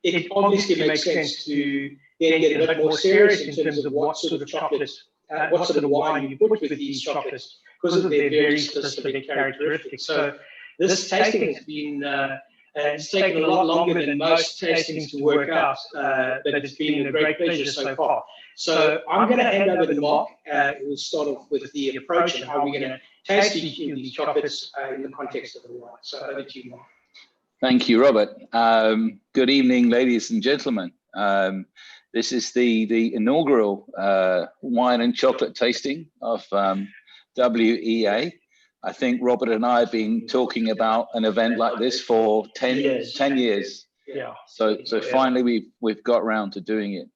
it obviously makes sense to then get a bit more serious in terms of what sort of chocolates, what sort of wine you put with these chocolates because of their very specific characteristics. So this tasting has been, it's taken a lot longer than most tastings to work out, but it's been a great pleasure so far. So I'm going to hand over to Mark, who will start off with the approach and how we're going to taste each of these chocolates in the context of the wine. So over to you, Mark. Thank you, Robert. Good evening, ladies and gentlemen. This is the inaugural wine and chocolate tasting of WEA. I think Robert and I have been talking about an event like this for 10 years. Yeah. So finally we've got around to doing it.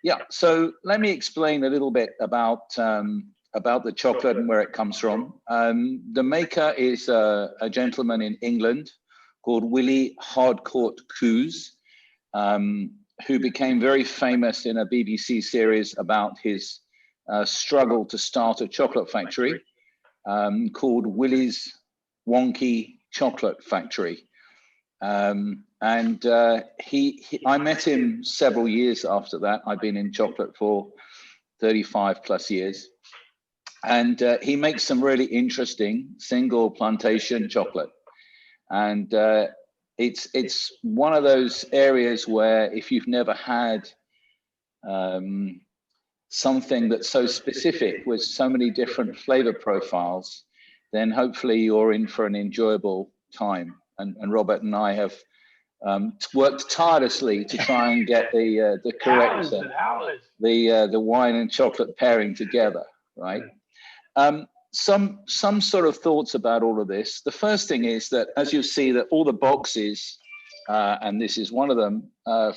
Yeah. So let me explain a little bit about the chocolate and where it comes from. The maker is a gentleman in England called Willie Hardcourt Coos, who became very famous in a BBC series about his struggle to start a chocolate factory called Willie's Wonky Chocolate Factory. I met him several years after that. I've been in chocolate for 35 plus years. And he makes some really interesting single plantation chocolate. And it's one of those areas where if you've never had something that's so specific with so many different flavor profiles, then hopefully you're in for an enjoyable time. And Robert and I have worked tirelessly to try and get the correct the wine and chocolate pairing together, right? Some sort of thoughts about all of this. The first thing is that, as you see, that all the boxes, and this is one of them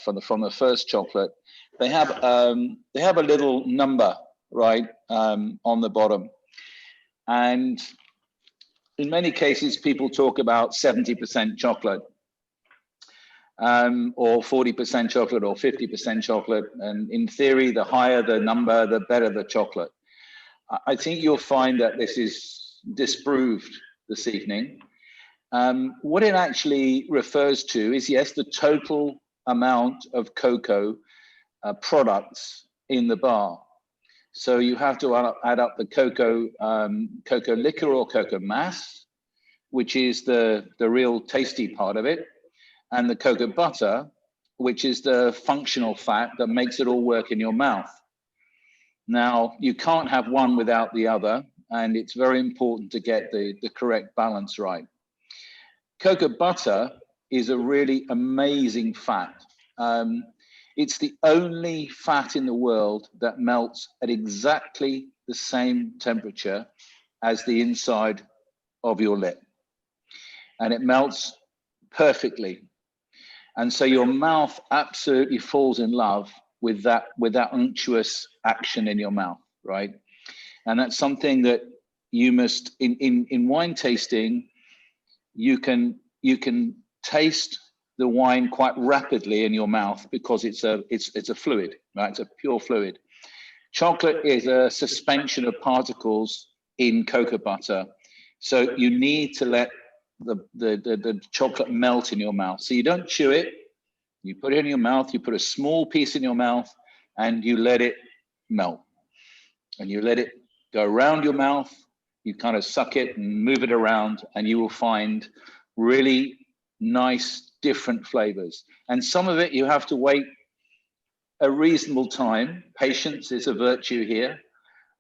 from the first chocolate, they have a little number right on the bottom, and in many cases people talk about 70% chocolate, or 40% chocolate, or 50% chocolate, and in theory, the higher the number, the better the chocolate. I think you'll find that this is disproved this evening. What it actually refers to is, yes, the total amount of cocoa products in the bar. So you have to add up the cocoa liquor or cocoa mass, which is the real tasty part of it, and the cocoa butter, which is the functional fat that makes it all work in your mouth. Now, you can't have one without the other, and it's very important to get the correct balance right. Cocoa butter is a really amazing fat. It's the only fat in the world that melts at exactly the same temperature as the inside of your lip. And it melts perfectly. And so your mouth absolutely falls in love with that unctuous action in your mouth, right? And that's something that you must, in wine tasting, you can taste the wine quite rapidly in your mouth because it's a fluid, right? It's a pure fluid. Chocolate is a suspension of particles in cocoa butter, so you need to let the chocolate melt in your mouth. So you don't chew it. You put it in your mouth, you put a small piece in your mouth, and you let it melt. And you let it go around your mouth, you kind of suck it and move it around, and you will find really nice, different flavors. And some of it you have to wait a reasonable time. Patience is a virtue here,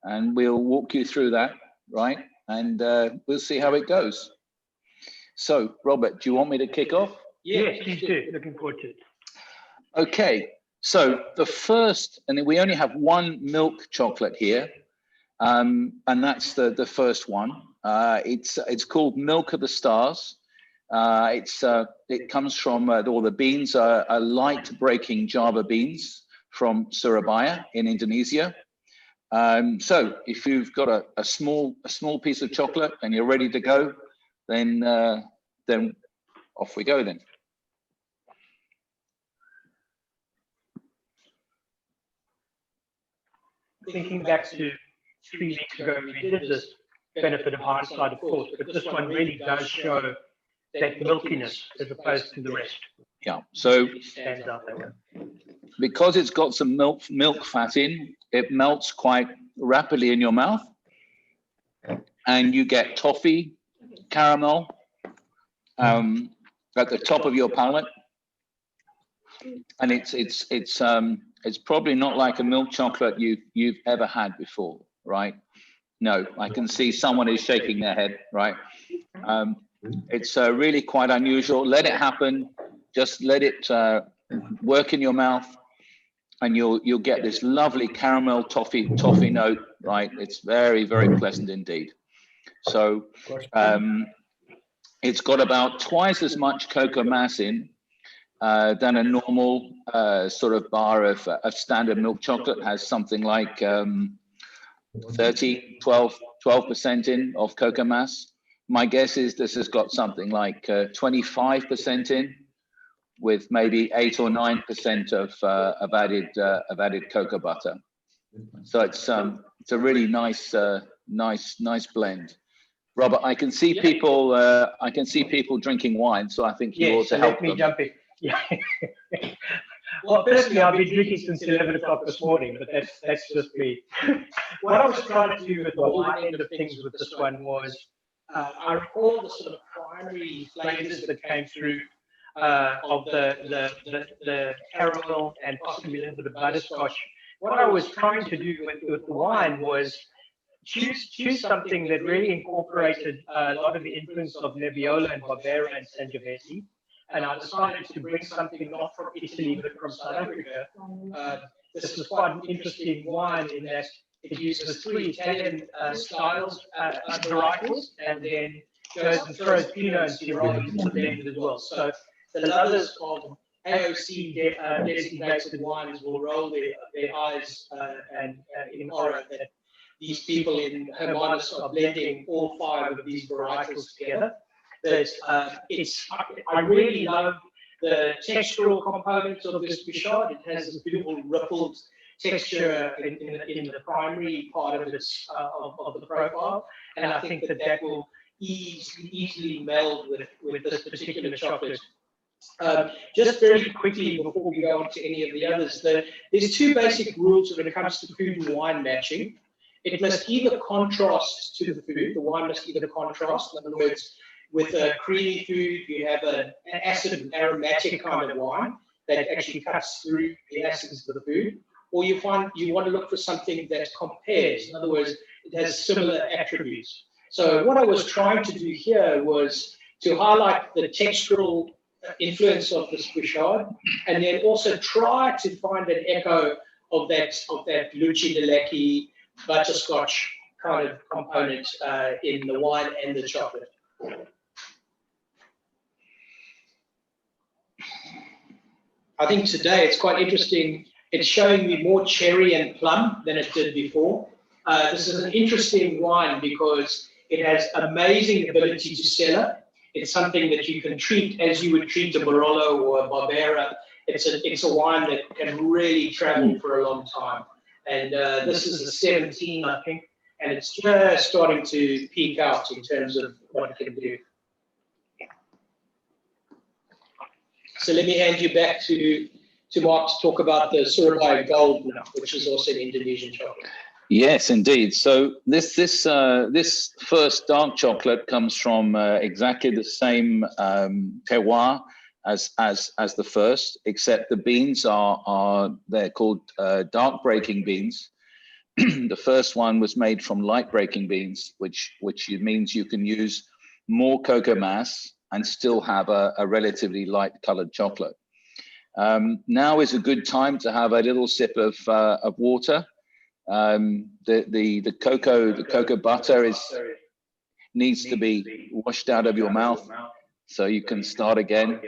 and we'll walk you through that, right? And we'll see how it goes. So, Robert, do you want me to kick off? Yes, please do. Looking forward to it. Okay, so the first, and we only have one milk chocolate here, and that's the first one. It's called Milk of the Stars. It comes from, all the beans are light breaking Java beans from Surabaya in Indonesia. So if you've got a small piece of chocolate and you're ready to go, then off we go then. Thinking back to 3 weeks ago, we did this benefit of hindsight, of course, but this one really does show that milkiness as opposed to the rest. Yeah. So Stands out that way. because it's got some milk fat in, it melts quite rapidly in your mouth, and you get toffee, caramel at the top of your palate, and it's probably not like a milk chocolate you've ever had before, right? No, I can see someone is shaking their head, right? It's really quite unusual. Let it happen. Just let it work in your mouth, and you'll get this lovely caramel toffee note, right? It's very, very pleasant indeed. So it's got about twice as much cocoa mass in than a normal sort of bar of standard milk chocolate. Has something like 12% in of cocoa mass. My guess is this has got something like 25% in, with maybe 8 or 9% of added cocoa butter. So it's a really nice blend. Robert, I can see people drinking wine, so I think you ought to help them. Let me jump in. Yeah. Well, personally, I've been drinking since 11 o'clock this morning, but that's just me. What I was trying to do with the wine end of things with this one was, I recall the sort of primary flavors that came through of the caramel and possibly a little bit of butterscotch. What I was trying to do with the wine was choose something that really incorporated a lot of the influence of Nebbiolo and Barbera and Sangiovese. And I decided to bring something not from Italy, but from South Africa. This was quite an interesting wine in that it uses 3 Italian styles, varietals, and then goes and throws Pinot and Syrah into the blend as well. So the lovers of AOC designated wines will roll their eyes and in horror that these people in Hermanus are blending all 5 of these varietals together. But I really love the textural components of this Bouchard. It has this beautiful rippled texture in the primary part of its of the profile, and I think that will easily meld with this particular chocolate. Just very quickly before we go on to any of the others, there's 2 basic rules when it comes to food and wine matching. It must either contrast to the food. The wine must either contrast. In other words, with a creamy food, you have an acid and aromatic kind of wine that actually cuts through the acids of the food. Or you want to look for something that compares. In other words, it has similar attributes. So what I was trying to do here was to highlight the textural influence of this Bouchard, and then also try to find an echo of that Lucidaleki butterscotch kind of component in the wine and the chocolate. I think today it's quite interesting. It's showing me more cherry and plum than it did before. This is an interesting wine because it has amazing ability to cellar. It's something that you can treat as you would treat a Barolo or a Barbera. It's a wine that can really travel for a long time. And this is a 17, I think, and it's just starting to peak out in terms of what it can do. So let me hand you back to Mark to talk about the Surabaya Gold, which is also an Indonesian chocolate. Yes, indeed. So this first dark chocolate comes from exactly the same terroir as the first, except the beans they're called dark breaking beans. The first one was made from light breaking beans, which means you can use more cocoa mass and still have a relatively light colored chocolate. Now is a good time to have a little sip of water. The cocoa butter needs to be washed out of your mouth, so you can start again.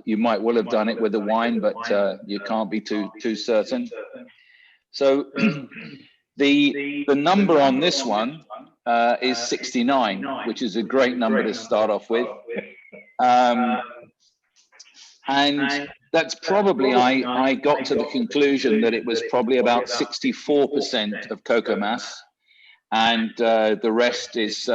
You might well have done it with the wine, but you can't be too certain. So the number on this one is 69, which is a great number to start off with. And that's probably, I got to the conclusion that it was probably about 64% of cocoa mass and the rest is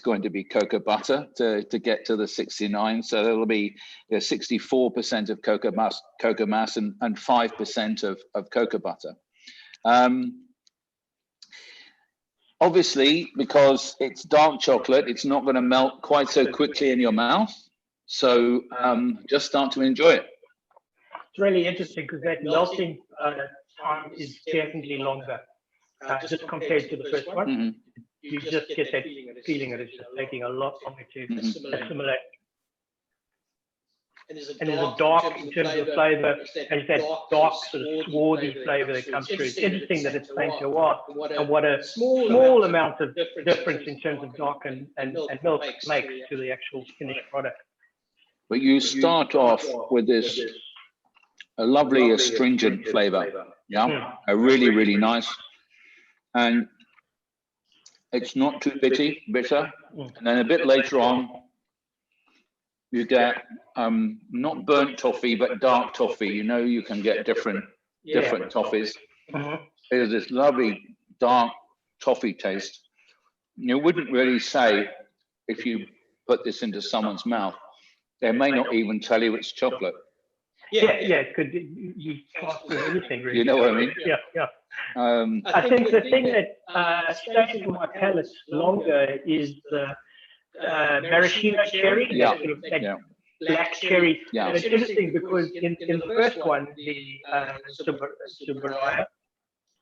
going to be cocoa butter to get to the 69. So there'll be 64% of cocoa mass, and 5% of cocoa butter. Obviously, because it's dark chocolate, it's not going to melt quite so quickly in your mouth. So just start to enjoy it. It's really interesting because that melting time is definitely longer, just compared to the first one. Mm-hmm. You just get that feeling that it's just taking a lot longer to assimilate. And there's a dark in terms of flavor, and that dark sort of swarthy flavor that comes through. It's interesting that it's taken a while, and what a small amount of difference in terms of dark and milk makes to the actual finished product. But you start off with this a lovely astringent flavor, yeah, a really nice, and it's not too bitter, and then a bit later on you get not burnt toffee but dark toffee. You know, you can get different toffees. There's this lovely dark toffee taste. You wouldn't really say, if you put this into someone's mouth, they may not even tell you it's chocolate. Yeah, it could. You can't do anything really. You know what I mean? Yeah. I think the thing that stays in my palate longer is the maraschino cherry, that black cherry. And it's interesting because in the first one, the Surabaya,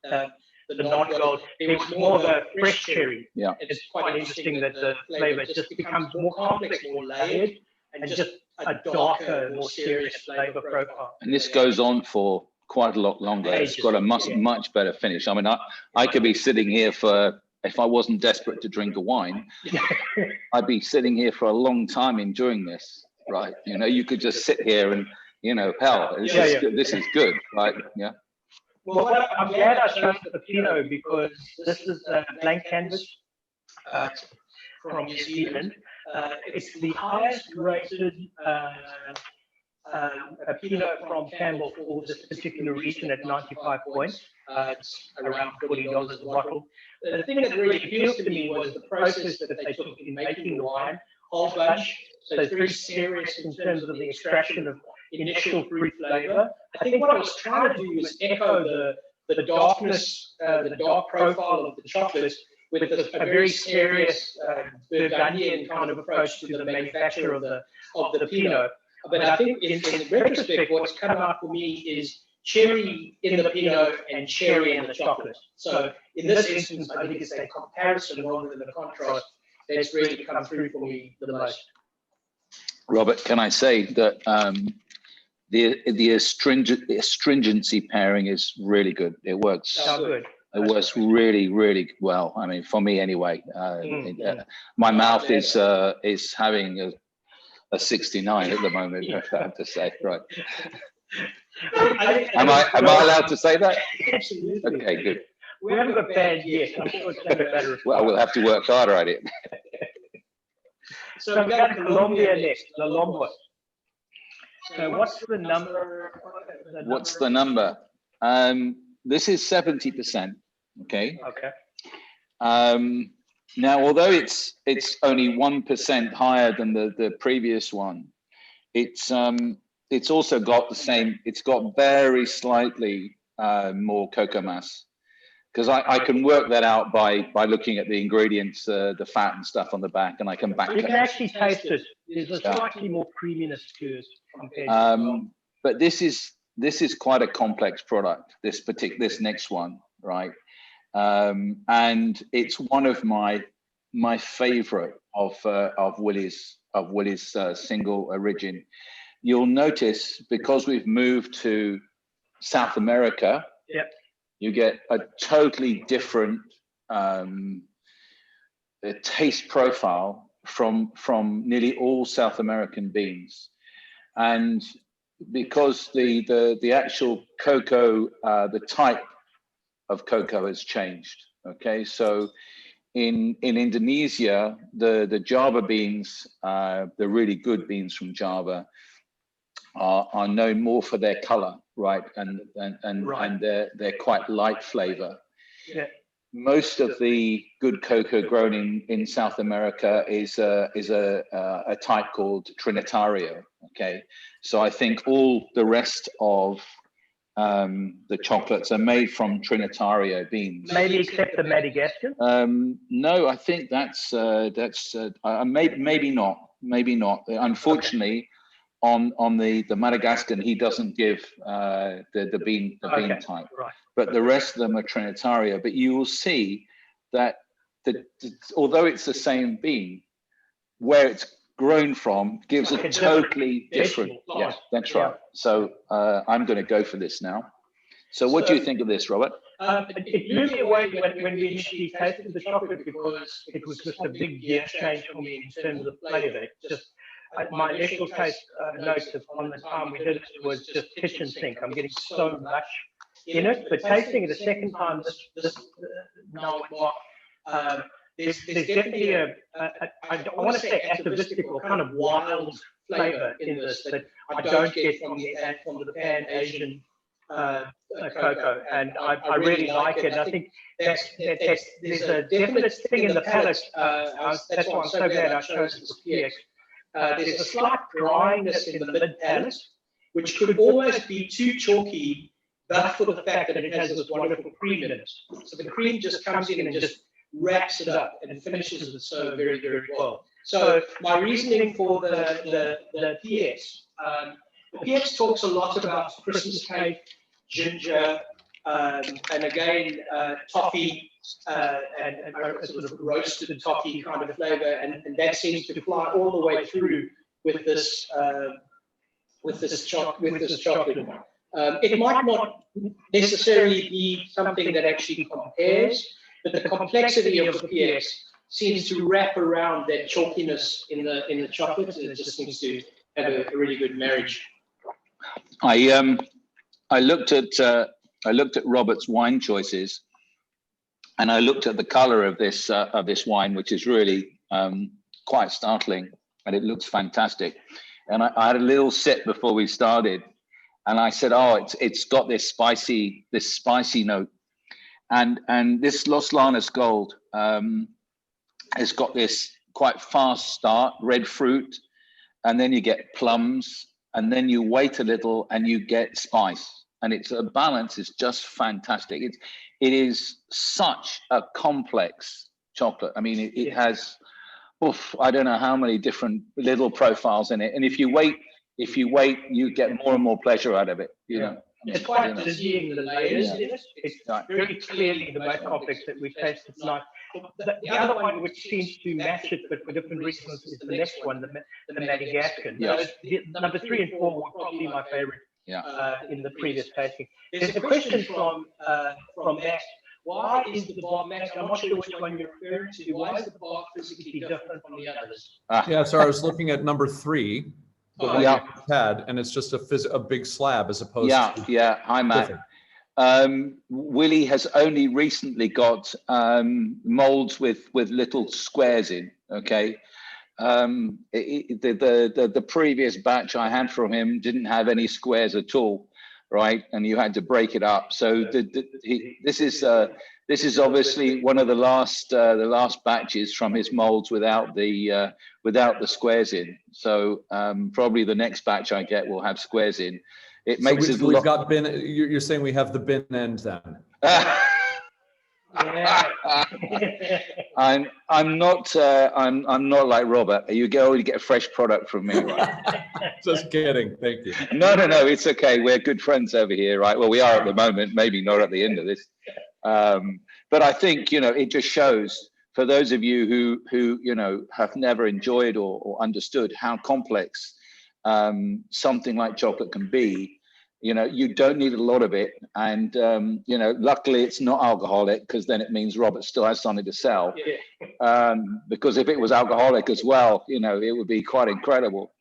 the non-gold, there was more of a fresh cherry. Yeah. It's quite interesting that the flavor just becomes more complex, more layered, and just a darker, more serious flavor profile. And this goes on for quite a lot longer. It's got a much better finish. I mean, I could be sitting here for, if I wasn't desperate to drink a wine, I'd be sitting here for a long time enjoying this, right? You know, you could just sit here and, you know, hell, this is good, right? Yeah. Well, I'm glad I chose the Pinot because this is a blank canvas from New Zealand. It's the highest rated Pinot from Campbell for this particular region at 95 points. It's around $40 a bottle. The thing that really appealed to me was the process that they took in making the wine, whole bunch. So it's very serious in terms of the extraction of initial fruit flavor. I think what I was trying to do was echo the darkness, the dark profile of the chocolate with a very serious Burgundian kind of approach to the manufacture of the Pinot. But I think in retrospect, what's come out for me is cherry in the Pinot and cherry in the chocolate. So in this instance, I think it's a comparison rather than a contrast that's really come through for me the most. Robert, can I say that the astringency pairing is really good. It works. So good. It works really well. I mean, for me anyway. My mouth is having a 69 at the moment. I have to say, right? Am I allowed to say that? Absolutely. Okay, good. We haven't got banned yet. I'm sure it's going to be better. Well, we'll have to work harder at it. So we've got Colombia next, La Lombos. So what's the number? What's the number? This is 70%. Okay. Okay. Now, although it's only 1% higher than the previous one, it's also got the same. It's got very slightly more cocoa mass, because I can work that out by looking at the ingredients, the fat and stuff on the back, and I can back. You can actually taste it. There's a slightly more creaminess to it compared to but this is quite a complex product. This next one, right? And it's one of my favorite of Willie's single origin. You'll notice, because we've moved to South America, you get a totally different taste profile from nearly all South American beans. And because the actual cocoa, the type of cocoa has changed. Okay, so in Indonesia, the Java beans, the really good beans from Java, are known more for their color, right? And they're quite light flavor. Yeah. most of the good cocoa grown in South America is a type called Trinitario. Okay, so I think all the rest of the chocolates are made from Trinitario beans. Maybe except the Madagascar. No, I think that's maybe not. Maybe not. Unfortunately, on the Madagascar, he doesn't give the bean type. Right. But the rest of them are Trinitario. But you will see that although it's the same bean, where it's grown from gives a totally different. Yeah, that's right. So I'm going to go for this now. So what do you think of this, Robert? It blew me away when we initially tasted the chocolate, because it was just a big gear change for me in terms of flavor. Just my initial taste notes on the time we did it was just kitchen sink. I'm getting so much in it, but tasting it a second time, now there's definitely I want to say atavistic or kind of wild flavor in this that I don't get from the Pan Asian cocoa, and I really like it. And I think there's a definite thing in the palate. That's why I'm so glad I chose this PX. There's a slight dryness in the mid palate, which could almost be too chalky, but for the fact that it has this wonderful cream in it. So the cream just comes in and just wraps it up and finishes it so very, very well. So my reasoning for the PX, the PX talks a lot about Christmas cake, ginger, and again toffee, and a sort of roasted toffee kind of flavor, and that seems to fly all the way through with this chocolate. It might not necessarily be something that actually compares, but the complexity of the PX seems to wrap around that chalkiness in the chocolate, and it just seems to have a really good marriage. I looked at Robert's wine choices, and I looked at the color of this wine, which is really quite startling, and it looks fantastic. And I had a little sip before we started, and I said, "Oh, it's got this spicy note," and this Los Llanos Gold has got this quite fast start, red fruit, and then you get plums, and then you wait a little and you get spice, and it's a balance is just fantastic. It is such a complex chocolate. I mean, it has, I don't know how many different little profiles in it, and if you wait, you get more and more pleasure out of it. You know, it's quite dizzying, the layers in it. It's very clearly the most complex that we've tasted tonight. The other one which seems to match it, but for different reasons, is the next one, the Madagascar. Number 3 and 4 were probably my favorite in the previous tasting. There's a question from Matt. Why is the bark, Matt? I'm not sure which one you're referring to. Why is the bark physically different from the others? Yeah, sorry, I was looking at number 3. The one you had, and it's just a big slab as opposed to Hi, Matt. Willie has only recently got molds with little squares in. Okay, the previous batch I had from him didn't have any squares at all, right? And you had to break it up. So this is obviously one of the last batches from his molds without the squares in. So probably the next batch I get will have squares in. It makes it. We've got bin. You're saying we have the bin end then? I'm not like Robert. You get a fresh product from me, right? Just kidding. Thank you. No, it's okay. We're good friends over here, right? Well, we are at the moment. Maybe not at the end of this. But I think it just shows for those of you who have never enjoyed or understood how complex something like chocolate can be. You don't need a lot of it, and luckily it's not alcoholic, because then it means Robert still has something to sell. Because if it was alcoholic as well, it would be quite incredible.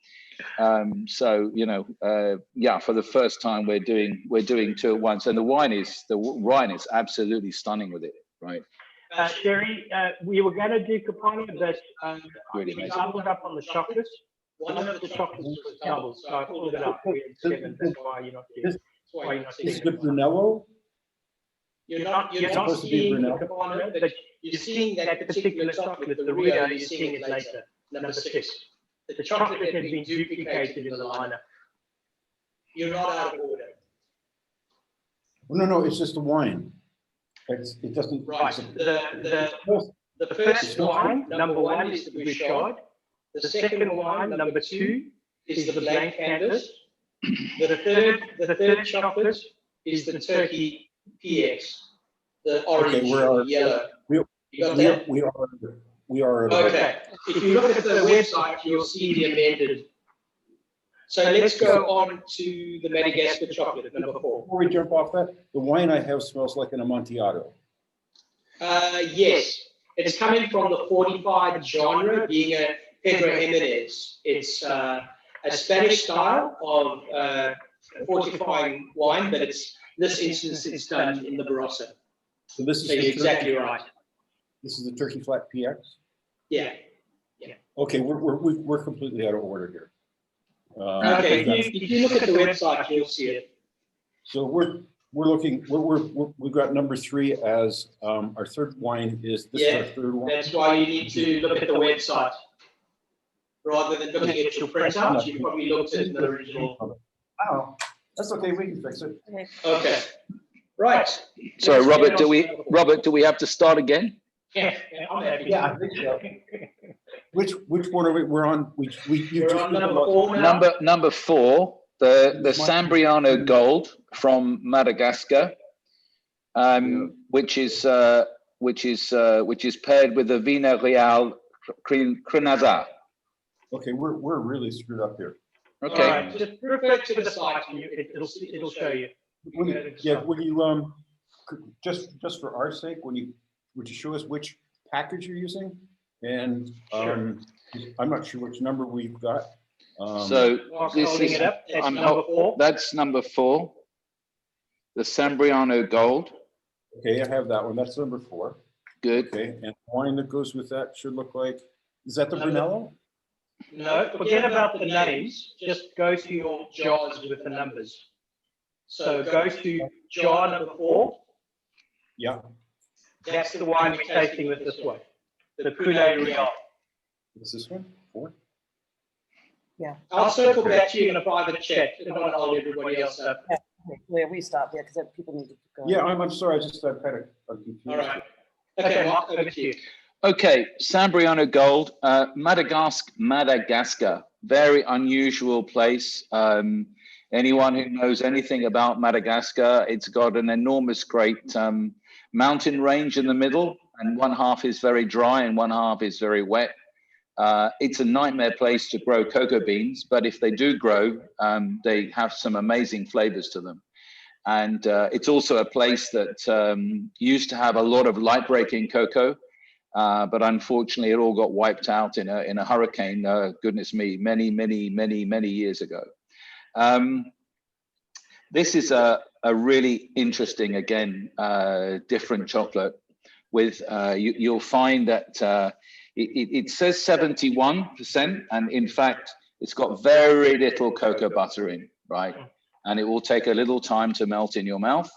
So for the first time we're doing 2 at once, and the wine is absolutely stunning with it, right? Sherry, we were going to do Capone, but we doubled up on the chocolates. One of the chocolates was doubled, so I pulled it up. That's why you're not here. Is it Brunello? You're not seeing the component, but you're seeing that particular chocolate, the Rio, you're seeing it later, number 6. The chocolate that has been duplicated in the liner. You're not out of order. No, it's just the wine. It doesn't. Right. The first wine, number 1, is the Bouchard. The second wine, number 2, is the blank canvas. The third chocolate is the Turkey PX, the orange, yellow. We are. Okay. If you look at the website, you'll see the amended. So let's go on to the Madagascar chocolate, number 4. Before we jump off that, the wine I have smells like an Amontillado. Yes, it's coming from the fortified genre, being a Pedro Jimenez. It's a Spanish style of fortifying wine, but this instance it's done in the Barossa. So this is you're exactly right. This is the Turkey Flat PX. Yeah. Okay, we're completely out of order here. Okay, if you look at the website, you'll see it. So we've got number 3 as our third wine. Is this our third one? That's why you need to look at the website rather than looking at your printout. You probably looked at the original. Oh, that's okay. We can fix it. Okay. Right. So Robert, do we have to start again? Yeah, I'm happy. Yeah, I think so. Which one are we? We're on. You're on number 4 now. Number 4, the Sambirano Gold from Madagascar, which is paired with the Vina Real Crianza. Okay, we're really screwed up here. Okay. All right, just refer to the site. It'll show you. Would you just for our sake, would you show us which package you're using? And I'm not sure which number we've got. So this is number 4. That's number 4. The Sambirano Gold. Okay, I have that one. That's number 4. Good. Okay, and the wine that goes with that should look like. Is that the Brunello? No, forget about the names. Just go to your jars with the numbers. So go to jar number 4. Yeah. That's the wine we're tasting with this one. The Poulet Real. Is this one 4? Yeah. I'll circle back to you in a private chat. I don't want to hold everybody else up. Yeah, we stop there because people need to go. Yeah, I'm sorry. I'm kind of confused. All right. Okay, Mark, over to you. Okay, Sambirano Gold, Madagascar, very unusual place. Anyone who knows anything about Madagascar, it's got an enormous, great mountain range in the middle, and one half is very dry and one half is very wet. It's a nightmare place to grow cocoa beans, but if they do grow, they have some amazing flavors to them. And it's also a place that used to have a lot of light-breaking cocoa, but unfortunately it all got wiped out in a hurricane, goodness me, many years ago. This is a really interesting, again, different chocolate with, you'll find that it says 71%, and in fact, it's got very little cocoa butter in, right? And it will take a little time to melt in your mouth.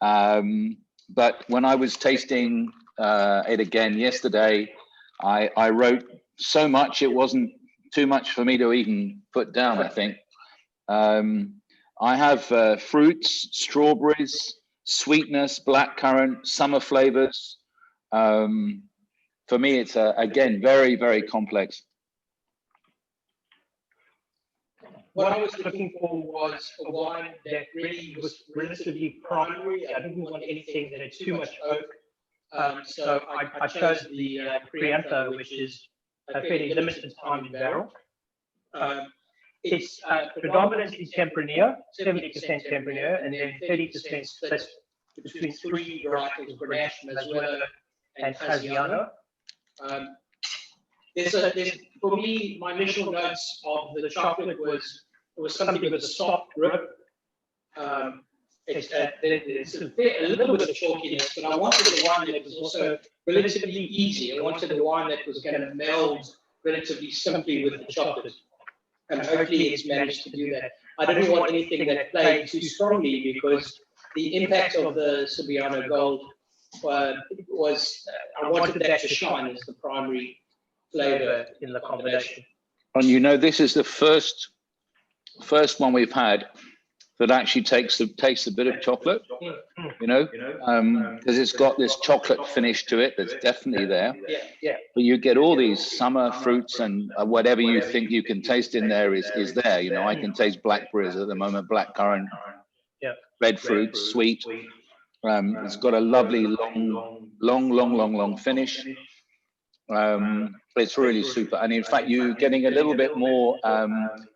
But when I was tasting it again yesterday, I wrote so much, it wasn't too much for me to even put down, I think. I have fruits, strawberries, sweetness, blackcurrant, summer flavors. For me, it's again very, very complex. What I was looking for was a wine that really was relatively primary. I didn't want anything that had too much oak. So I chose the Crianza, which is a fairly limited time in barrel. It's predominantly Tempranillo, 70% Tempranillo, and then 30% split between 3 varietals of Grenache, Muscat, and Llanos. For me, my initial notes of the chocolate was something with a soft grip. It's a little bit of chalkiness, but I wanted a wine that was also relatively easy. I wanted a wine that was going to meld relatively simply with the chocolate. And hopefully it's managed to do that. I didn't want anything that played too strongly because the impact of the Sambirano gold was, I wanted that to shine as the primary flavor in the combination. And you know, this is the first one we've had that actually tastes a bit of chocolate, you know, because it's got this chocolate finish to it that's definitely there. Yeah. But you get all these summer fruits and whatever you think you can taste in there is there. You know, I can taste blackberries at the moment, blackcurrant, red fruit, sweet. It's got a lovely long finish. It's really super. And in fact, you're getting a little bit more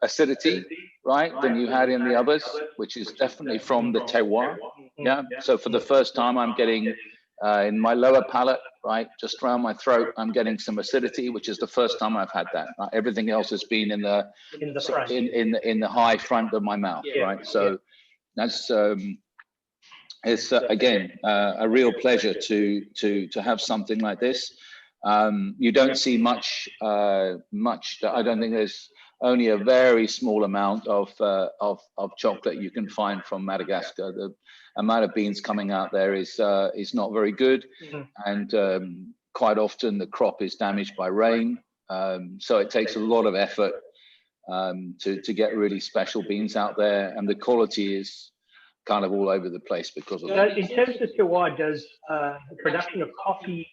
acidity, right, than you had in the others, which is definitely from the terroir. Yeah. So for the first time, I'm getting in my lower palate, right, just around my throat, I'm getting some acidity, which is the first time I've had that. Everything else has been in the high front of my mouth, right? So that's it's again a real pleasure to have something like this. You don't see much. I don't think there's only a very small amount of chocolate you can find from Madagascar. The amount of beans coming out there is not very good, and quite often the crop is damaged by rain. So it takes a lot of effort to get really special beans out there, and the quality is kind of all over the place because of that. In terms of terroir, does the production of coffee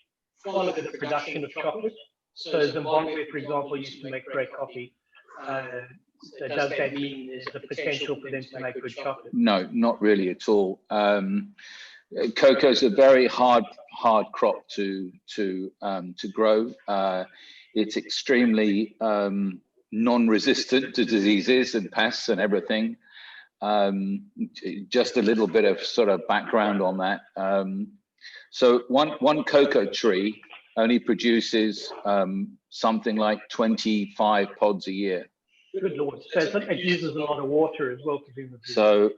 follow the production of chocolate? So Zimbabwe, for example, used to make great coffee. Does that mean there's the potential for them to make good chocolate? No, not really at all. Cocoa is a very hard crop to grow. It's extremely non-resistant to diseases and pests and everything. Just a little bit of sort of background on that. So one cocoa tree only produces something like 25 pods a year. Good Lord. So it uses a lot of water as well, presumably. So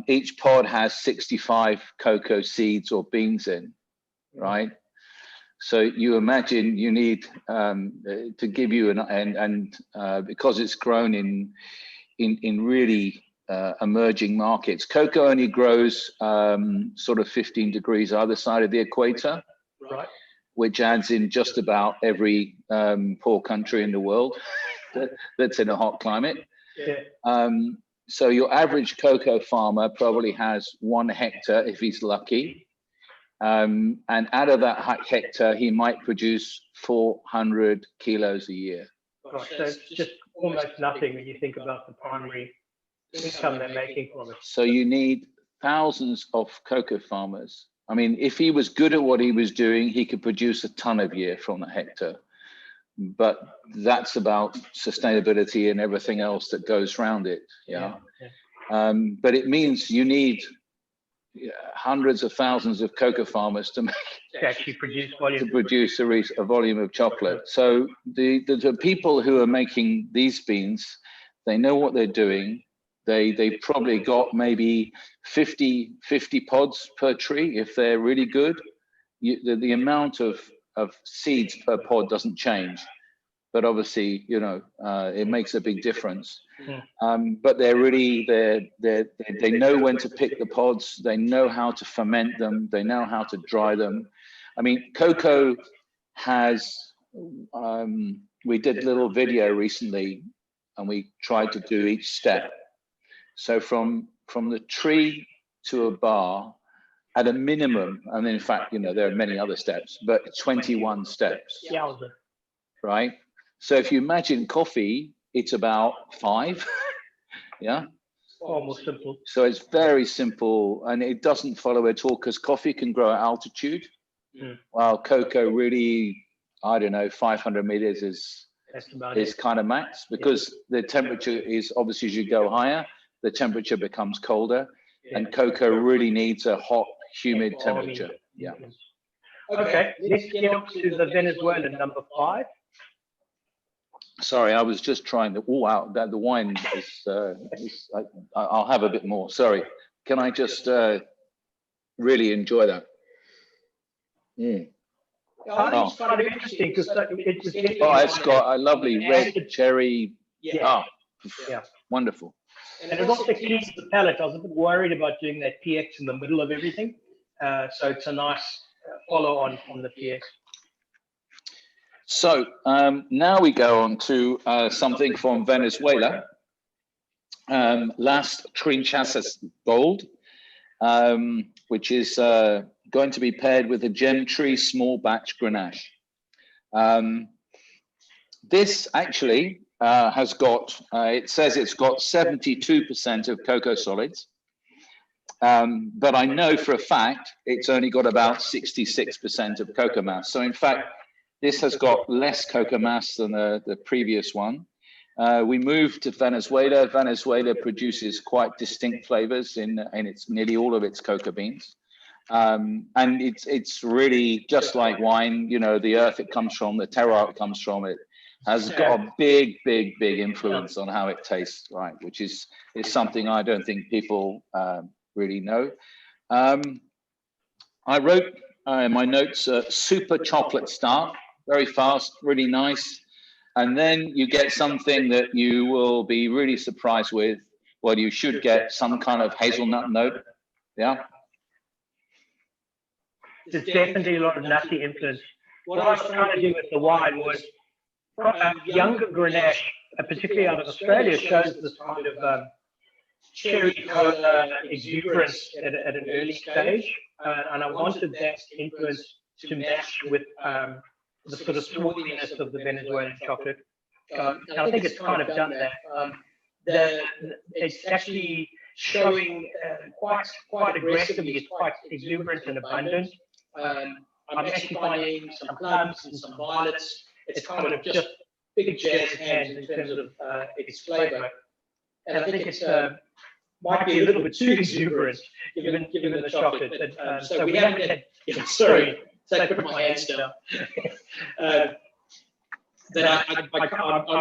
each pod has 65 cocoa seeds or beans in, right? So you imagine you need to give you because it's grown in really emerging markets. Cocoa only grows sort of 15 degrees either side of the equator, right, which adds in just about every poor country in the world that's in a hot climate. Yeah. So your average cocoa farmer probably has 1 hectare if he's lucky. And out of that hectare, he might produce 400 kilos a year. Gosh, so it's just almost nothing when you think about the primary income they're making from it. So you need thousands of cocoa farmers. I mean, if he was good at what he was doing, he could produce a ton a year from the hectare. But that's about sustainability and everything else that goes around it. Yeah. But it means you need hundreds of thousands of cocoa farmers to actually produce volume. To produce a volume of chocolate. So the people who are making these beans, they know what they're doing. They probably got maybe 50 pods per tree if they're really good. The amount of seeds per pod doesn't change, but obviously, you know, it makes a big difference. But they're really they know when to pick the pods. They know how to ferment them. They know how to dry them. I mean, cocoa has. We did a little video recently, and we tried to do each step. So from the tree to a bar, at a minimum, and in fact, you know, there are many other steps, but 21 steps, right? So if you imagine coffee, it's about 5, yeah? Almost simple. So it's very simple, and it doesn't follow at all, because coffee can grow at altitude, while cocoa really, I don't know, 500 meters is kind of max, because the temperature is, obviously, as you go higher, the temperature becomes colder, and cocoa really needs a hot, humid temperature. Yeah. Okay, let's get on to the Venezuelan number 5. Sorry, I was just trying to. Oh wow, the wine is. I'll have a bit more. Sorry, can I just really enjoy that? Oh, it's kind of interesting because it's got a lovely red cherry. Yeah. Wonderful. And it also cleans the palate. I was a bit worried about doing that PX in the middle of everything. So it's a nice follow on from the PX. So now we go on to something from Venezuela. Last Trincheras Gold, which is going to be paired with a Gemtree small batch Grenache. This actually has got, it says it's got 72% of cocoa solids, but I know for a fact it's only got about 66% of cocoa mass. So in fact, this has got less cocoa mass than the previous one. We moved to Venezuela. Venezuela produces quite distinct flavors in nearly all of its cocoa beans. And it's really just like wine, you know, the earth it comes from, the terroir it comes from, it has got a big influence on how it tastes, right? Which is something I don't think people really know. I wrote in my notes, super chocolate start, very fast, really nice. And then you get something that you will be really surprised with. Well, you should get some kind of hazelnut note. Yeah. There's definitely a lot of nutty influence. What I was trying to do with the wine was younger Grenache, particularly out of Australia, shows this kind of cherry cola exuberance at an early stage. And I wanted that influence to match with the sort of swarthiness of the Venezuelan chocolate. And I think it's kind of done that. It's actually showing quite aggressively. It's quite exuberant and abundant. I'm actually finding some plums and some violets. It's kind of just big jazz hands in terms of its flavour. And I think it's might be a little bit too exuberant given the chocolate. But, so we haven't had. Sorry. So I put my hands down. I'm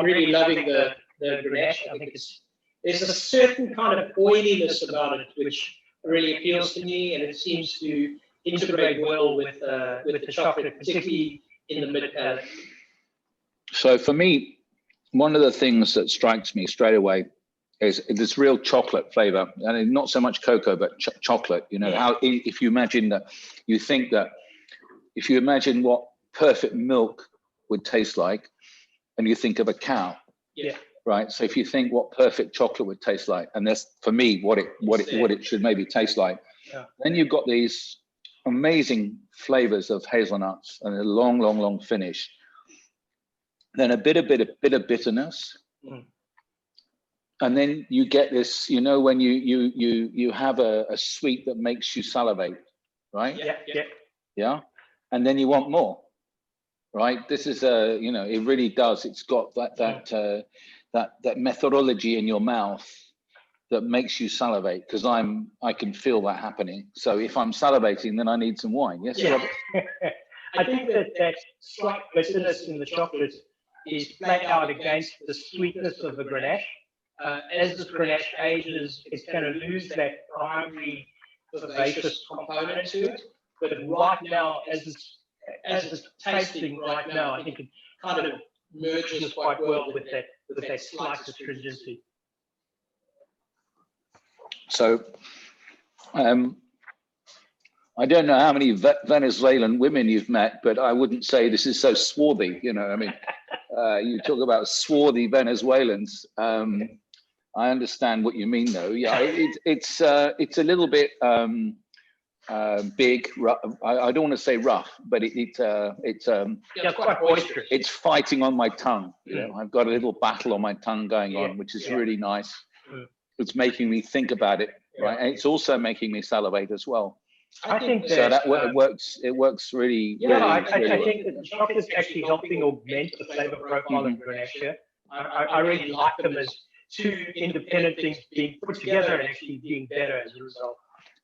really loving the Grenache. I think there's a certain kind of oiliness about it which really appeals to me, and it seems to integrate well with the chocolate, particularly in the mid palate. So for me, one of the things that strikes me straight away is this real chocolate flavor, and not so much cocoa, but chocolate. You know, how if you imagine that, you think that. If you imagine what perfect milk would taste like, and you think of a cow, right? So if you think what perfect chocolate would taste like, and that's for me what it should maybe taste like, then you've got these amazing flavors of hazelnuts and a long finish. Then a bit of bitterness, and then you get this. You know, when you have a sweet that makes you salivate, right? Yeah. And then you want more, right? This is you know, it really does. It's got that methodology in your mouth that makes you salivate, because I can feel that happening. So if I'm salivating, then I need some wine. Yes, Robert? I think that slight bitterness in the chocolate is played out against the sweetness of the Grenache. As this Grenache ages, it's going to lose that primary vivacious component to it. But right now, as it's tasting right now, I think it kind of merges quite well with that slight astringency. So, I don't know how many Venezuelan women you've met, but I wouldn't say this is so swarthy. You know, I mean, you talk about swarthy Venezuelans. I understand what you mean, though. Yeah, it's a little bit. Big, I don't want to say rough, but it's quite boisterous. It's fighting on my tongue. You know, I've got a little battle on my tongue going on, which is really nice. It's making me think about it, right? And it's also making me salivate as well. I think so that works. It works really. Yeah, really I think that the chocolate's actually helping augment the flavor profile of Grenache. I really like them as two independent things being put together and actually being better as a result.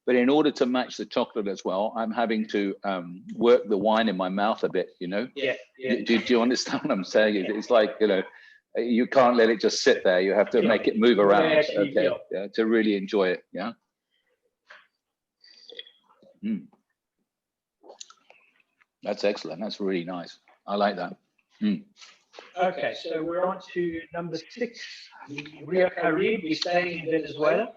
But in order to match the chocolate as well, I'm having to work the wine in my mouth a bit, you know? Yeah. Do you understand what I'm saying? It's like, you know, you can't let it just sit there. You have to make it move around to really enjoy it, yeah? That's excellent. That's really nice. I like that. Okay, so we're on to number 6, the Rio Caribe. We're staying in Venezuela.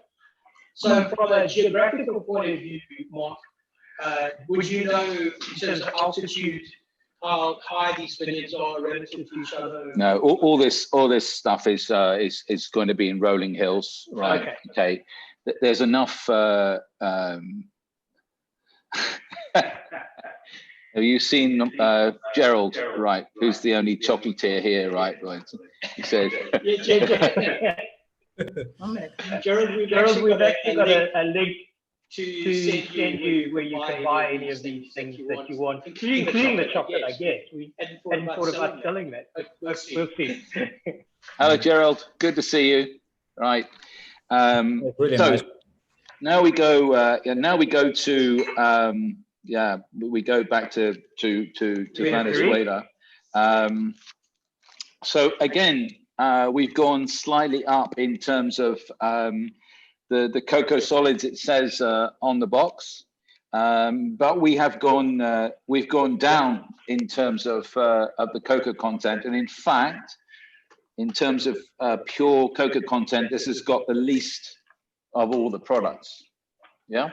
So from a geographical point of view, Mark, would you know in terms of altitude how high these vineyards are relative to each other? No, all this stuff is going to be in rolling hills, right? Okay. There's enough. Have you seen Gerald? Right, who's the only chocolatier here, right? He said. Gerald, we've actually got a link to send you where you can buy any of these things that you want, including the chocolate, I guess. We hadn't thought about selling that, but we'll see. Hello, Gerald. Good to see you. Right. Really so nice. now we go. To we go back to Venezuela. So again, we've gone slightly up in terms of the cocoa solids. It says on the box, but we've gone down in terms of the cocoa content, and in fact, in terms of pure cocoa content, this has got the least of all the products. Yeah.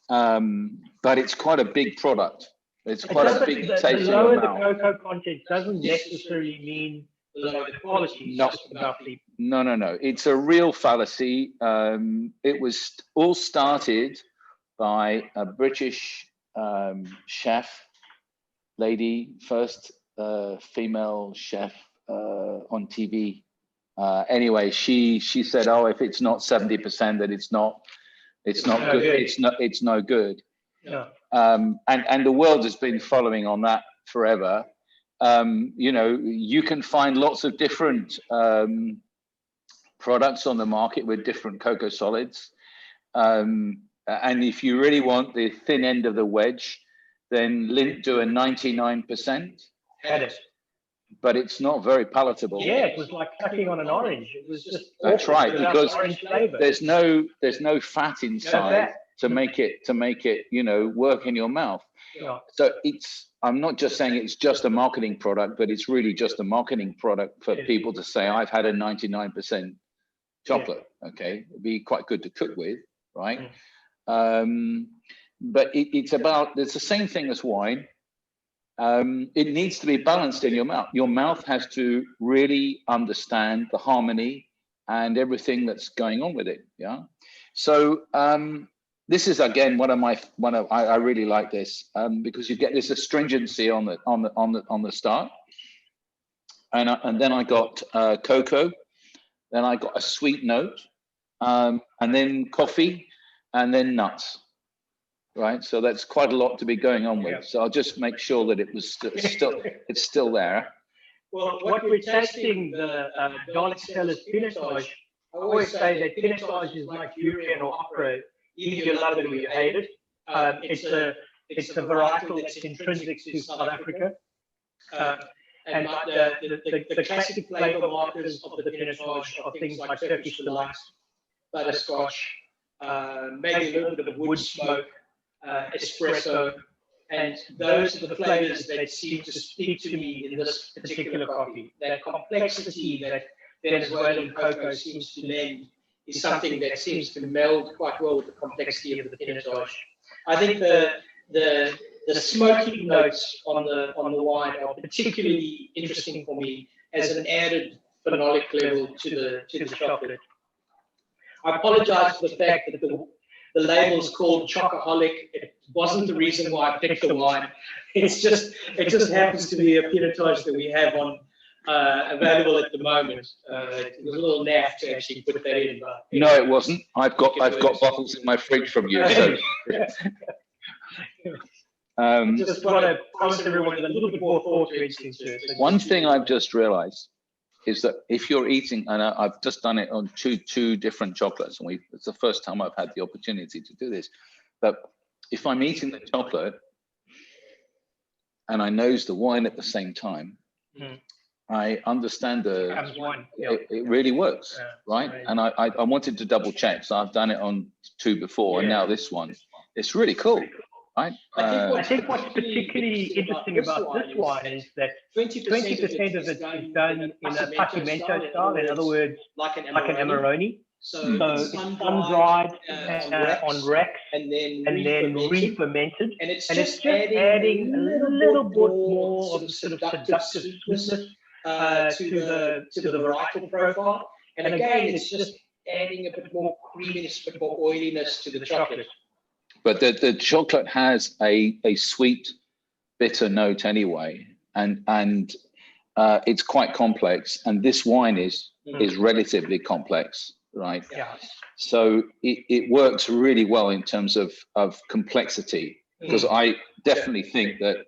But it's quite a big product. It's quite a big taste. The lower the cocoa content doesn't necessarily mean the lower the quality. No. It's a real fallacy. It was all started by a British chef lady, first female chef on TV. Anyway, she said, "Oh, if it's not 70%, then it's not good. It's no good." Yeah. And the world has been following on that forever. You can find lots of different products on the market with different cocoa solids. And if you really want the thin end of the wedge, then Lindt do a 99%. Had it. But it's not very palatable. Yeah, it was like sucking on an orange. It was just. That's right, because there's no fat inside fat. to make it work in your mouth. Yeah. So I'm not just saying it's just a marketing product, but it's really just a marketing product for people to say, I've had a 99% chocolate. Yeah. Okay, it'd be quite good to cook with, right? But it's the same thing as wine. It needs to be balanced in your mouth. Your mouth has to really understand the harmony and everything that's going on with it. Yeah. So this is again I really like this because you get this astringency on the start, and then I got cocoa, then I got a sweet note, and then coffee, and then nuts. Right, so that's quite a lot to be going on with. So I'll just make sure that it was it's still there. Well, what we're tasting, the Donaldson Pinotage, I always say that Pinotage is like durian or okra. Either you love it or you hate it. It's a varietal that's intrinsic to South Africa. And the classic flavor markers of the Pinotage are things like Turkish delight, butterscotch, maybe a little bit of wood smoke, espresso, and those are the flavors that seem to speak to me in this particular coffee. That complexity that Venezuelan cocoa seems to lend is something that seems to meld quite well with the complexity of the Pinotage. I think the smoky notes on the wine are particularly interesting for me as an added phenolic level to the chocolate. I apologize for the fact that the label is called Chocolholic. It wasn't the reason why I picked the wine. It just happens to be a Pinotage that we have on available at the moment. It was a little naff to actually put that in. But no, it wasn't. I've got bottles in my fridge from you. So. Just want to promise everyone with a little bit more thought to it. One thing I've just realised is that if you're eating, and I've just done it on two different chocolates, and it's the first time I've had the opportunity to do this, but if I'm eating the chocolate and I nose the wine at the same time, I understand it really works, right? And I wanted to double check, so I've done it on 2 before, and now this one. It's really cool. right? I think what's particularly interesting about this wine is that 20% of it is done in a Patimento style, in other words, like an Amarone. So it's sun-dried on racks and then re-fermented. And it's just adding a little bit more of the sort of seductive sweetness to the varietal profile. And again, it's just adding a bit more creaminess, a bit more oiliness to the chocolate. But the chocolate has a sweet, bitter note anyway, and it's quite complex. And this wine is relatively complex, right? Yeah. So it works really well in terms of complexity, because I definitely think that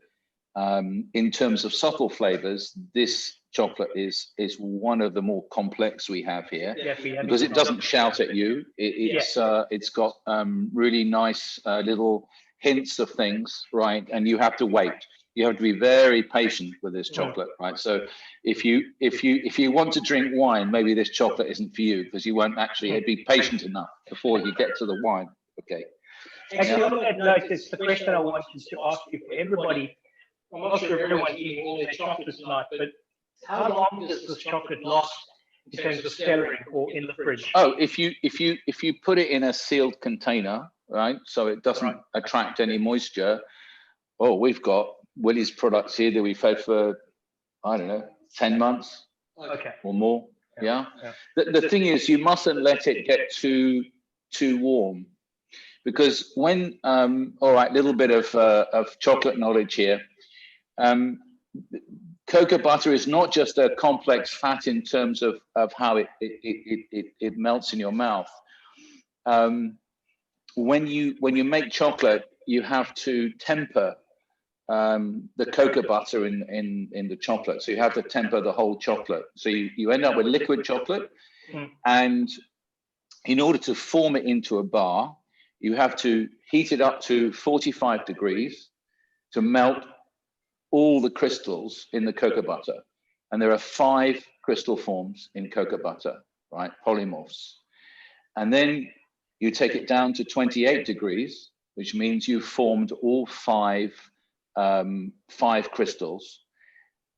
in terms of subtle flavors, this chocolate is one of the more complex we have here, because it doesn't shout at you. It's got really nice little hints of things, right? And you have to wait. You have to be very patient with this chocolate, right? So if you want to drink wine, maybe this chocolate isn't for you, because you won't actually be patient enough before you get to the wine. Okay. Actually, on that note, it's the question I wanted to ask you for everybody. I'm not sure if everyone's eating all their chocolate tonight, but how long does this chocolate last in terms of cellaring or in the fridge? Oh, if you put it in a sealed container, right, so it doesn't attract any moisture. Oh, we've got Willie's products here that we've had for, I don't know, 10 months or more. Yeah. The thing is, you mustn't let it get too warm, because when all right, little bit of chocolate knowledge here. Cocoa butter is not just a complex fat in terms of how it melts in your mouth. When you make chocolate, you have to temper the cocoa butter in the chocolate. So you have to temper the whole chocolate. So you end up with liquid chocolate, and in order to form it into a bar, you have to heat it up to 45 degrees to melt all the crystals in the cocoa butter. And there are 5 crystal forms in cocoa butter, right? Polymorphs. And then you take it down to 28 degrees, which means you've formed all 5 crystals.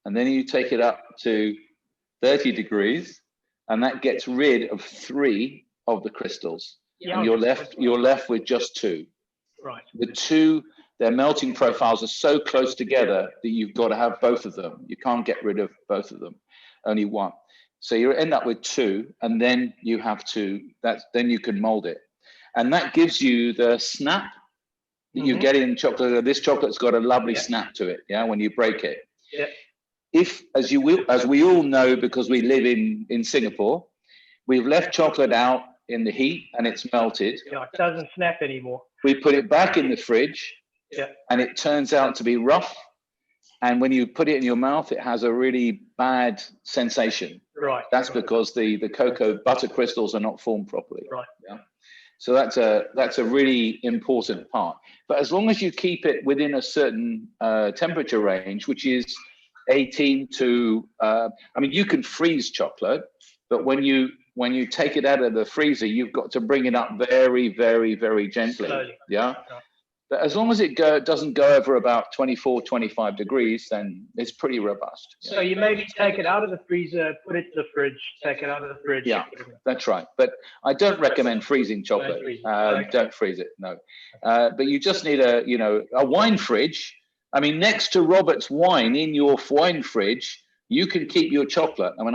And then you take it up to 30 degrees, and that gets rid of 3 of the crystals. And you're left with just 2. Right. The 2, their melting profiles are so close together that you've got to have both of them. You can't get rid of both of them, only one. So you end up with 2, and then you have to, then you can mold it. And that gives you the snap that you get in chocolate. This chocolate's got a lovely snap to it, when you break it. Yeah. If, as we all know, because we live in Singapore, we've left chocolate out in the heat and it's melted. Yeah, it doesn't snap anymore. We put it back in the fridge, and it turns out to be rough. And when you put it in your mouth, it has a really bad sensation. Right. That's because the cocoa butter crystals are not formed properly. Right. Yeah. So that's a really important part. But as long as you keep it within a certain temperature range, which is 18 to, I mean, you can freeze chocolate, but when you take it out of the freezer, you've got to bring it up very, very, very gently. Slowly. Yeah. But as long as it doesn't go over about 24, 25 degrees, then it's pretty robust. So you maybe take it out of the freezer, put it to the fridge, take it out of the fridge. Yeah, that's right. But I don't recommend freezing chocolate. Don't freeze it, no. But you just need a wine fridge. I mean, next to Robert's wine in your wine fridge, you can keep your chocolate. I mean,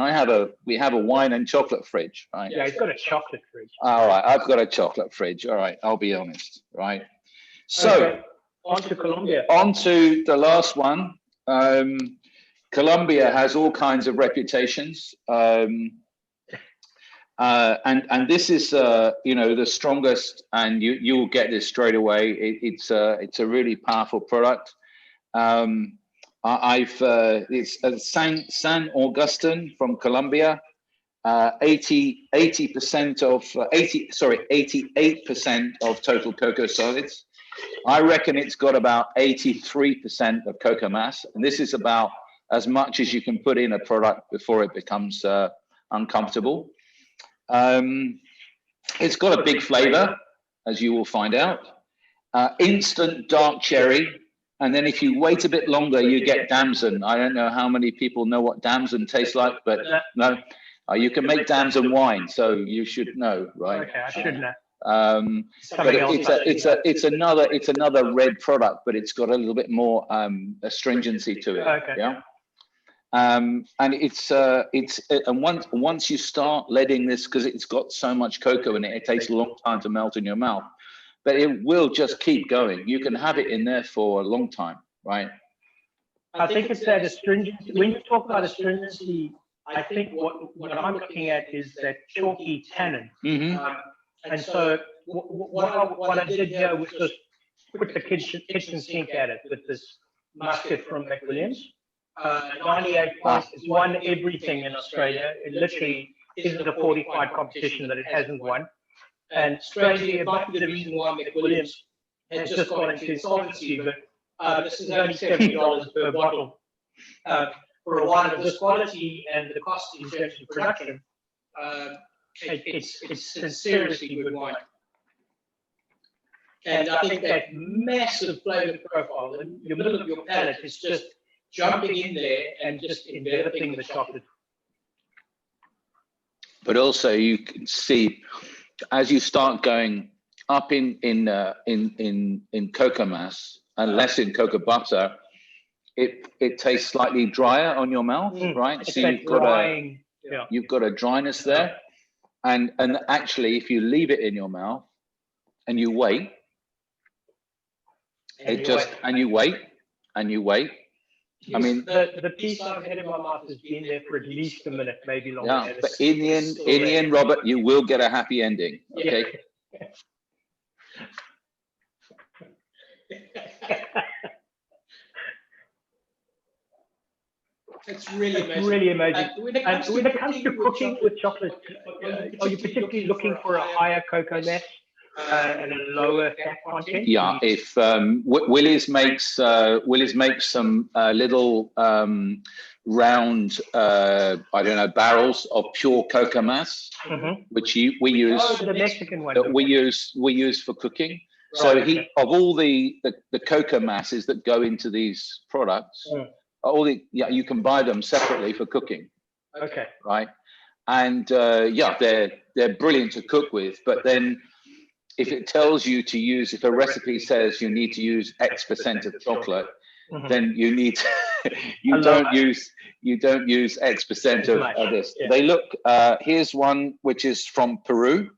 we have a wine and chocolate fridge, right? Yeah, he's got a chocolate fridge. All right, I've got a chocolate fridge. All right, I'll be honest, right? So, on to Colombia. On to the last one. Colombia has all kinds of reputations, and this is the strongest, and you'll get this straight away. It's a really powerful product. It's San Augustin from Colombia. 88% of total cocoa solids. I reckon it's got about 83% of cocoa mass, and this is about as much as you can put in a product before it becomes uncomfortable. It's got a big flavor, as you will find out. instant dark cherry. And then if you wait a bit longer, you get damson. I don't know how many people know what damson tastes like, but no, you can make damson wine, so you should know, right? Okay, I should know. But it's another red product, but it's got a little bit more astringency to it. Okay. Yeah. And once you start letting this, because it's got so much cocoa in it, it takes a long time to melt in your mouth, but it will just keep going. You can have it in there for a long time, right? I think it's that astringency. When you talk about astringency, I think what I'm looking at is that chalky tannin. And so what I did here was just put the kitchen sink at it with this Muscat from McWilliams. 98 points. It's won everything in Australia. It literally isn't a fortified competition that it hasn't won. And strangely, it might be the reason why McWilliams has just gone into insolvency, but this is only $70 per bottle. For a wine of this quality and the cost in terms of production, it's a seriously good wine. And I think that massive flavor profile in the middle of your palate is just jumping in there and just enveloping the chocolate. But also you can see, as you start going up in cocoa mass and less in cocoa butter, it tastes slightly drier on your mouth, right? So you've got a dryness there, and actually, if you leave it in your mouth and you wait, you wait. I mean, the piece I've had in my mouth has been there for at least a minute, maybe longer. Yeah, but in the end, Robert, you will get a happy ending. Okay. Yeah. It's really amazing. Really amazing. And when it comes to cooking with chocolate, are you particularly looking for a higher cocoa mass and a lower fat content? Yeah, if Willis makes some little round, I don't know, barrels of pure cocoa mass, which we use. Oh, the Mexican one. That we use for cooking. Right, So okay. of all the cocoa masses that go into these products, you can buy them separately for cooking. Okay. Right, and they're brilliant to cook with. But then, if it tells you to use, if a recipe says you need to use X% of chocolate, then you need you don't use X% of this. Yeah. They look. Here's one which is from Peru.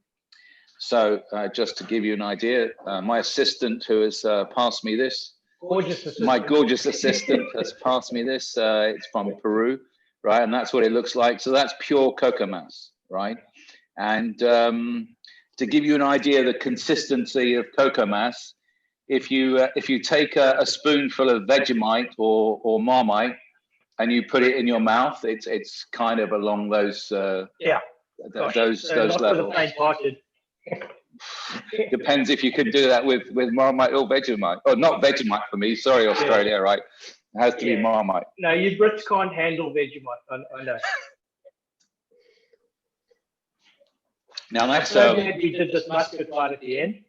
So just to give you an idea, my assistant who has passed me this, my gorgeous assistant has passed me this. It's from Peru, right? And that's what it looks like. So that's pure cocoa mass, right? And to give you an idea of the consistency of cocoa mass, if you take a spoonful of Vegemite or Marmite and you put it in your mouth, it's kind of along those those levels. Depends if you can do that with Marmite or Vegemite, or not Vegemite for me. Sorry, Australia, right? It has to be Marmite. No, you Brits can't handle Vegemite. I know. Now that's we did this Muscat right at the end.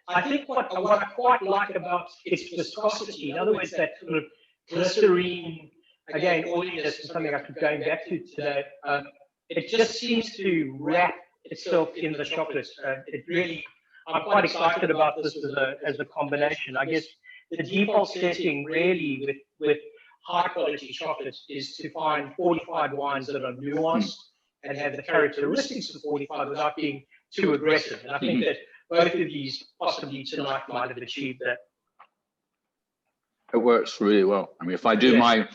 I think what I quite like about its viscosity, in other words, that sort of glycerine, again, oiliness is something I keep going back to today. It just seems to wrap itself in the chocolate. It really, I'm quite excited about this as a combination. I guess the default setting really with high quality chocolates is to find fortified wines that are nuanced and have the characteristics of fortified without being too aggressive. And I think that both of these possibly tonight might have achieved that. It works really well. I mean, if I do my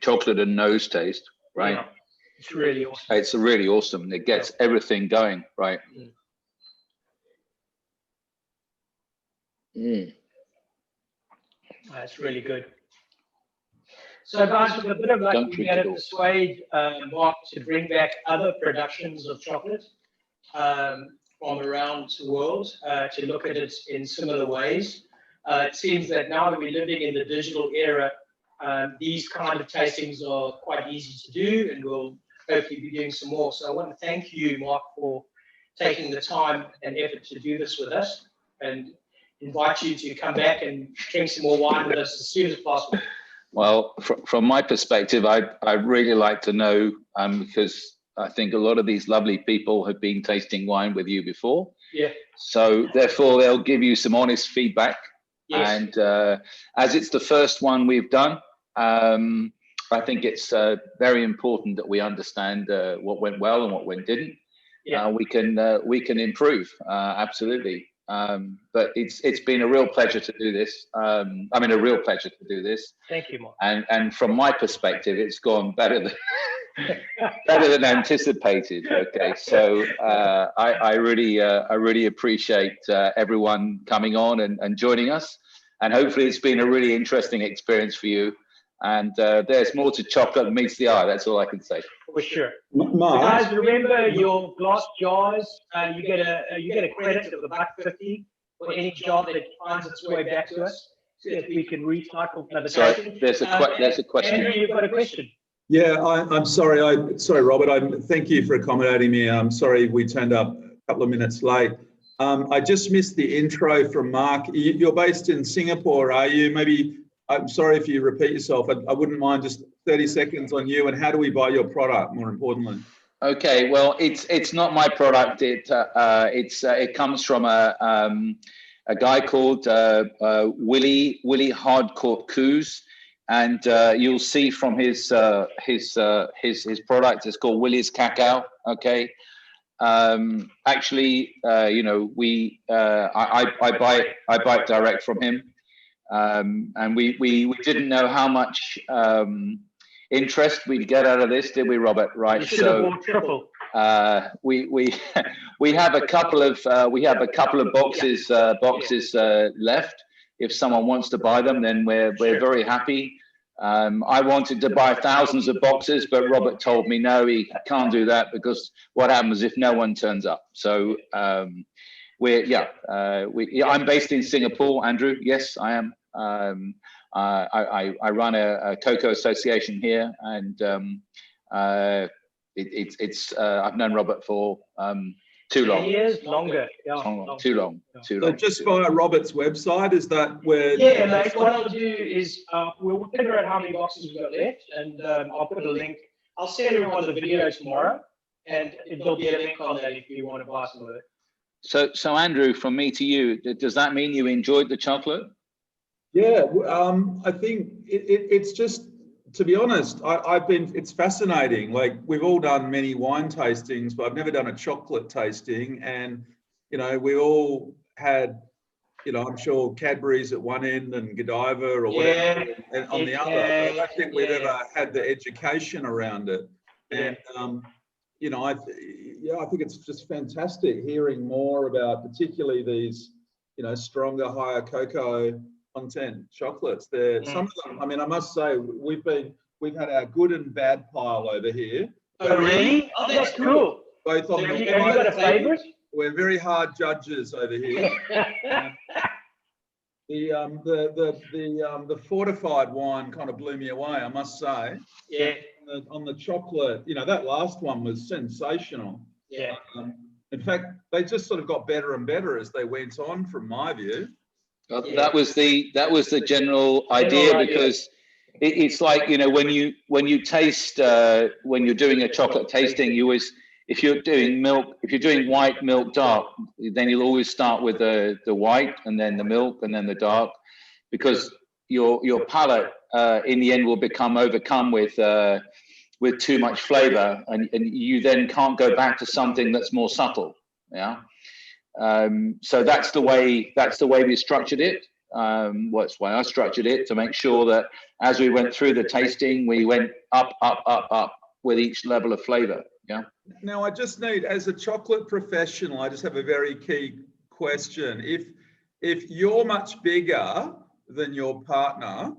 chocolate and nose taste, right? Yeah. It's really awesome. It's really awesome. It gets everything going, right? That's really good. So guys, with a bit of luck, we had to persuade Mark to bring back other productions of chocolate from around the world to look at it in similar ways. It seems that now that we're living in the digital era, these kind of tastings are quite easy to do, and we'll hopefully be doing some more. So I want to thank you, Mark, for taking the time and effort to do this with us, and invite you to come back and drink some more wine with us as soon as possible. Well, from my perspective, I'd really like to know, because I think a lot of these lovely people have been tasting wine with you before. Yeah. So therefore, they'll give you some honest feedback. Yes. And as it's the first one we've done, I think it's very important that we understand what went well and what didn't. Yeah. We can improve, absolutely. But it's been a real pleasure to do this. A real pleasure to do this. Thank you, Mark. And from my perspective, it's gone better than anticipated. Okay, so I really appreciate everyone coming on and joining us, and hopefully it's been a really interesting experience for you. And there's more to chocolate than meets the eye. That's all I can say. For sure. Mark, Guys, remember your glass jars. You get a credit of about $50 for any jar that finds its way back to us, so that we can recycle another. Sorry, there's a question. Andrew, you've got a question. Yeah, I'm sorry. Sorry, Robert. Thank you for accommodating me. I'm sorry we turned up a couple of minutes late. I just missed the intro from Mark. You're based in Singapore, are you? Maybe, I'm sorry if you repeat yourself. I wouldn't mind just 30 seconds on you, and how do we buy your product, more importantly? Okay, well, it's not my product. It comes from a guy called Willie Hardcourt Coos, and you'll see from his product. It's called Willie's Cacao. Okay, actually, I buy it direct from him, and we didn't know how much interest we'd get out of this, did we, Robert? Right. You should have bought triple. We have a couple of boxes left. If someone wants to buy them, then we're very happy. I wanted to buy thousands of boxes, but Robert told me no, he can't do that, because what happens if no one turns up? So I'm based in Singapore, Andrew. Yes, I am. I run a cocoa association here, and I've known Robert for too long. 10 years longer. Yeah, too long. So just via Robert's website, is that where? Yeah, mate. What I'll do is we'll figure out how many boxes we've got left, and I'll put a link. I'll send everyone the video tomorrow, and there'll be a link on that if you want to buy some of it. So Andrew, from me to you, does that mean you enjoyed the chocolate? Yeah, I think it's just, to be honest, it's fascinating. Like, we've all done many wine tastings, but I've never done a chocolate tasting. And, we all had, I'm sure Cadbury's at one end and Godiva or whatever on the other. But I don't think we've ever had the education around it. And, I think it's just fantastic hearing more about particularly these, stronger, higher cocoa content chocolates. Some of them, I must say, we've had our good and bad pile over here. Oh, really? Oh, that's cool. Both on Have you got a favorite? We're very hard judges over here. The fortified wine kind of blew me away, I must say. Yeah. On the chocolate, that last one was sensational. Yeah. In fact, they just sort of got better and better as they went on, from my view. That was the general idea, because it's like, when you taste, when you're doing a chocolate tasting, you always, if you're doing white, milk, dark, then you'll always start with the white, and then the milk, and then the dark, because your palate in the end will become overcome with too much flavor, and you then can't go back to something that's more subtle. Yeah. So that's the way we structured it. That's why I structured it, to make sure that as we went through the tasting, we went up with each level of flavor. Yeah. Now, I just need, as a chocolate professional, I just have a very key question. If you're much bigger than your partner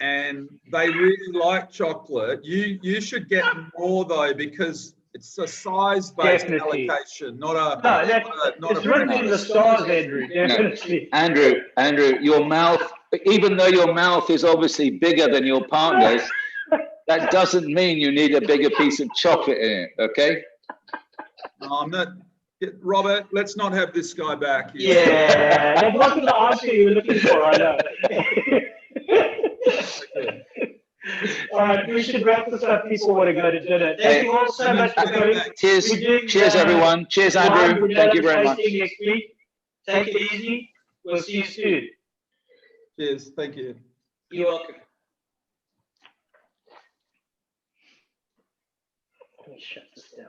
and they really like chocolate, you should get more, though, because it's a size-based allocation, not it's written in the stars, Andrew. Definitely. No. Andrew, your mouth, even though your mouth is obviously bigger than your partner's, that doesn't mean you need a bigger piece of chocolate in it. Okay. No, Robert, let's not have this guy back. Yeah, that wasn't the answer you were looking for, I know. Okay. All right, we should wrap this up. People want to go to dinner. Thank you all so much for coming. Cheers, We're doing, cheers everyone. Cheers, Andrew. wine Thank you very much. tasting next week. Take it easy. We'll see you soon. Cheers. Thank you. You're welcome. Let me shut this down.